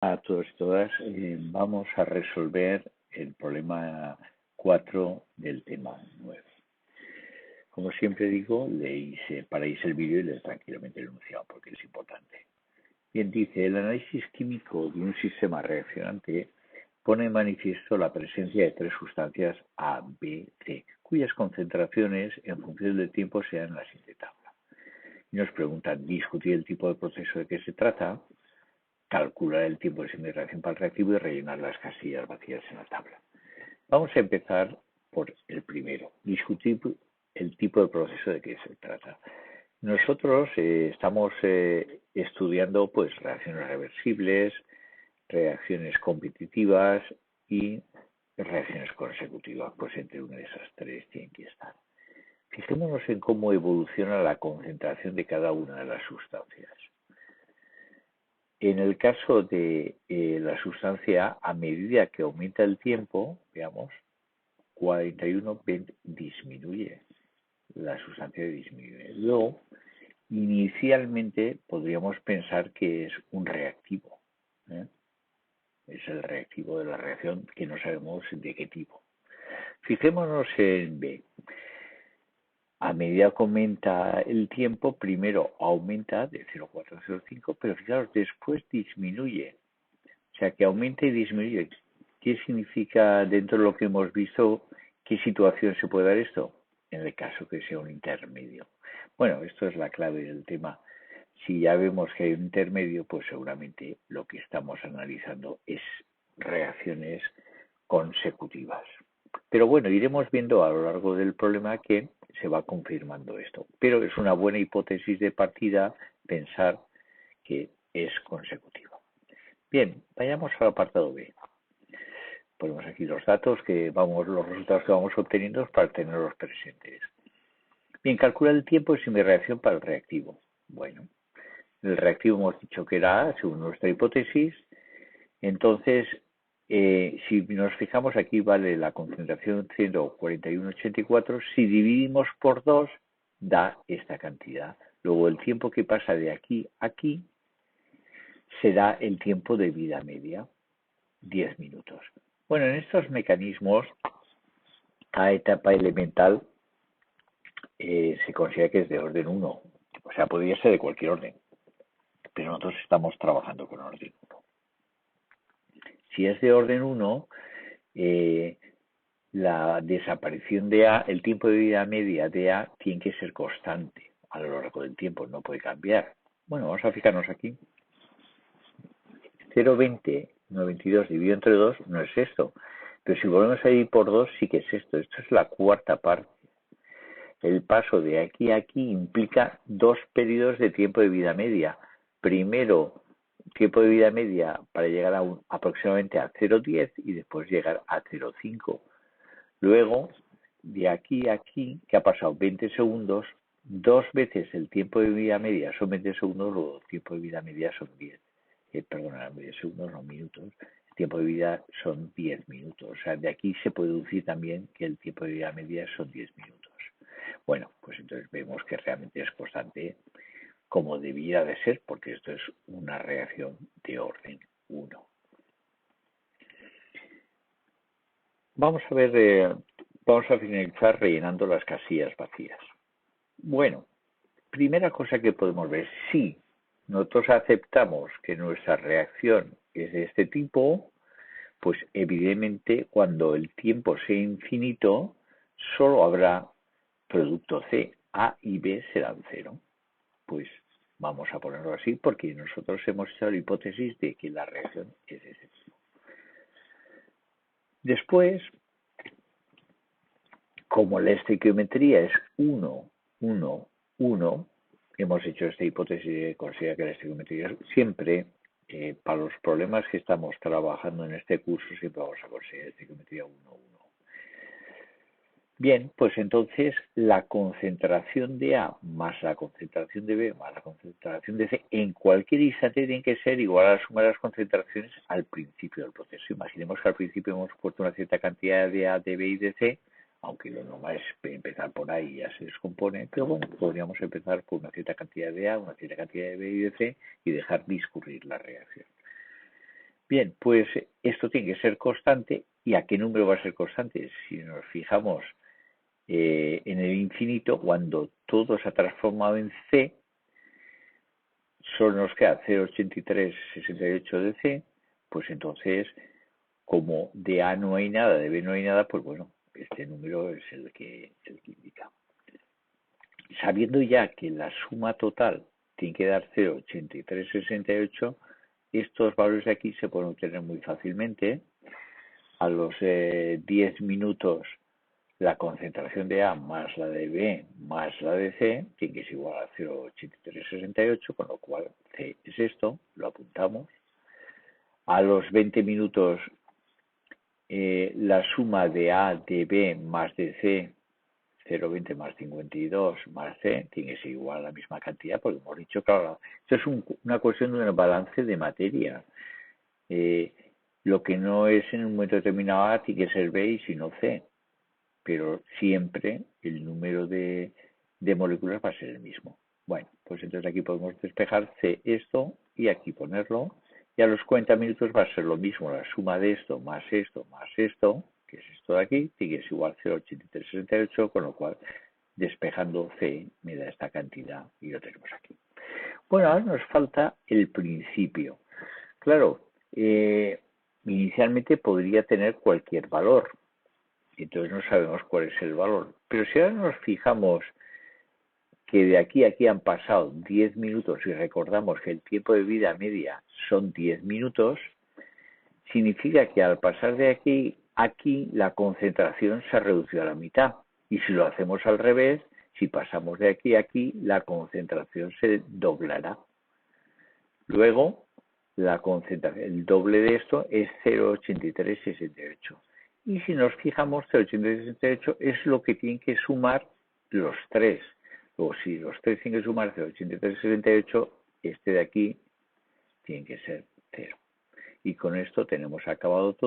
A todos y todas, vamos a resolver el problema 4 del tema 9. Como siempre digo, paráis el vídeo y leéis tranquilamente el enunciado porque es importante. Bien, dice, el análisis químico de un sistema reaccionante pone en manifiesto la presencia de tres sustancias A, B, C, cuyas concentraciones en función del tiempo sean la siguiente tabla. Y nos preguntan, discutir el tipo de proceso de que se trata, calcular el tiempo de semireacción para el reactivo y rellenar las casillas vacías en la tabla. Vamos a empezar por el primero, discutir el tipo de proceso de que se trata. Nosotros estamos estudiando pues reacciones reversibles, reacciones competitivas y reacciones consecutivas, pues entre una de esas tres tienen que estar. Fijémonos en cómo evoluciona la concentración de cada una de las sustancias. En el caso de la sustancia A, a medida que aumenta el tiempo, veamos, 41 disminuye, la sustancia disminuye. Luego, inicialmente podríamos pensar que es un reactivo, ¿eh? Es el reactivo de la reacción que no sabemos de qué tipo. Fijémonos en B. A medida que aumenta el tiempo, primero aumenta de 0,4 a 0,5, pero fijaros, después disminuye. O sea, que aumenta y disminuye. ¿Qué significa dentro de lo que hemos visto? ¿Qué situación se puede dar esto? En el caso que sea un intermedio. Bueno, esto es la clave del tema. Si ya vemos que hay un intermedio, pues seguramente lo que estamos analizando es reacciones consecutivas. Pero bueno, iremos viendo a lo largo del problema que se va confirmando esto. Pero es una buena hipótesis de partida pensar que es consecutivo. Bien, vayamos al apartado B. Ponemos aquí los datos los resultados que vamos obteniendo para tenerlos presentes. Bien, calcula el tiempo de semireacción para el reactivo. Bueno, el reactivo hemos dicho que era A, según nuestra hipótesis. Entonces, si nos fijamos aquí, vale la concentración 141,84. Si dividimos por 2, da esta cantidad. Luego, el tiempo que pasa de aquí a aquí será el tiempo de vida media, 10 minutos. Bueno, en estos mecanismos, cada etapa elemental se considera que es de orden 1. O sea, podría ser de cualquier orden, pero nosotros estamos trabajando con orden 1. Si es de orden 1, la desaparición de A, el tiempo de vida media de A tiene que ser constante a lo largo del tiempo, no puede cambiar. Bueno, vamos a fijarnos aquí. 0,20, 92 dividido entre 2 no es esto. Pero si volvemos a ir por 2, sí que es esto. Esto es la cuarta parte. El paso de aquí a aquí implica 2 periodos de tiempo de vida media. Primero, tiempo de vida media para llegar aproximadamente a 0,10 y después llegar a 0,5. Luego, de aquí a aquí, que ha pasado 20 segundos, 2 veces el tiempo de vida media son 20 segundos, luego el tiempo de vida media son 10. Perdona, segundos, no minutos. El tiempo de vida son 10 minutos. O sea, de aquí se puede deducir también que el tiempo de vida media son 10 minutos. Bueno, pues entonces vemos que realmente es constante como debía de ser, porque esto es una reacción de orden 1. Vamos a finalizar rellenando las casillas vacías. Bueno, primera cosa que podemos ver, si nosotros aceptamos que nuestra reacción es de este tipo, pues evidentemente cuando el tiempo sea infinito, solo habrá producto C. A y B serán 0. Pues vamos a ponerlo así porque nosotros hemos hecho la hipótesis de que la reacción es de ese tipo. Después, como la estequiometría es 1, 1, 1, hemos hecho esta hipótesis de considera que la estequiometría siempre, para los problemas que estamos trabajando en este curso, siempre vamos a considerar estequiometría 1, 1. Bien, pues entonces la concentración de A más la concentración de B más la concentración de C en cualquier instante tiene que ser igual a la suma de las concentraciones al principio del proceso. Imaginemos que al principio hemos puesto una cierta cantidad de A, de B y de C, aunque lo normal es empezar por ahí y ya se descompone, pero bueno, podríamos empezar por una cierta cantidad de A, una cierta cantidad de B y de C y dejar discurrir la reacción. Bien, pues esto tiene que ser constante. ¿Y a qué número va a ser constante? Si nos fijamos en el infinito, cuando todo se ha transformado en C, solo nos queda 0,8368 de C, pues entonces, como de A no hay nada, de B no hay nada, pues bueno, este número es el que indica. Sabiendo ya que la suma total tiene que dar 0,8368, estos valores de aquí se pueden obtener muy fácilmente. A los 10 minutos la concentración de A más la de B más la de C tiene que ser igual a 0,8368, con lo cual C es esto, lo apuntamos. A los 20 minutos la suma de A de B más de C, 0,20 más 52 más C, tiene que ser igual a la misma cantidad, porque hemos dicho, claro, esto es una cuestión de un balance de materia. Lo que no es en un momento determinado A tiene que ser B y si no C, pero siempre el número de moléculas va a ser el mismo. Bueno, pues entonces aquí podemos despejar C esto y aquí ponerlo, y a los 40 minutos va a ser lo mismo, la suma de esto, que es esto de aquí, que es igual a 0,8368, con lo cual despejando C me da esta cantidad y lo tenemos aquí. Bueno, ahora nos falta el principio. Claro, inicialmente podría tener cualquier valor, entonces no sabemos cuál es el valor. Pero si ahora nos fijamos que de aquí a aquí han pasado 10 minutos y recordamos que el tiempo de vida media son 10 minutos, significa que al pasar de aquí a aquí la concentración se ha reducido a la mitad. Y si lo hacemos al revés, si pasamos de aquí a aquí, la concentración se doblará. Luego, la concentración, el doble de esto es 0,8368. Y si nos fijamos, 0,8368 es lo que tienen que sumar los tres. Luego, si los tres tienen que sumar 0,8368, este de aquí tiene que ser 0. Y con esto tenemos acabado todo.